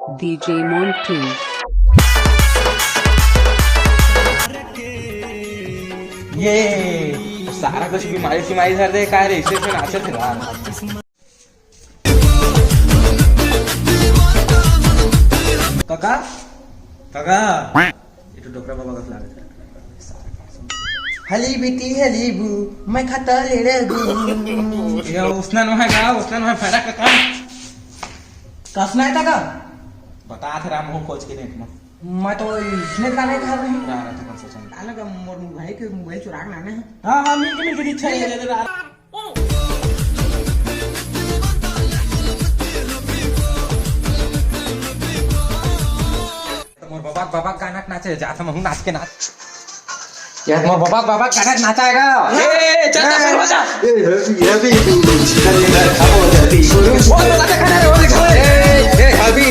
DJ Montu. ये सारा कशी बीमारी मारी झाले काय रे इथे नाचत राहा काका काका इथं डोकरा बाबा कसला लागत हली बेटी हली बू मैं खाता ले गू या उस्नान है का उस्नान है फैरा काका कसना है का बता थे राम हो खोज के नेट में मैं तो इसने का नहीं खा रही हूँ रहा था कौन सा चैनल आला का मोर भाई के मोबाइल चुरा के लाना है हां हां मिल इच्छा है मोर बाबा गाना नाचे जाता म्हणून नाच के नाच यार मोर बाबा गाना नाचाएगा ए चल चल बजा ये भी खाना रे वो दिखा ए हबी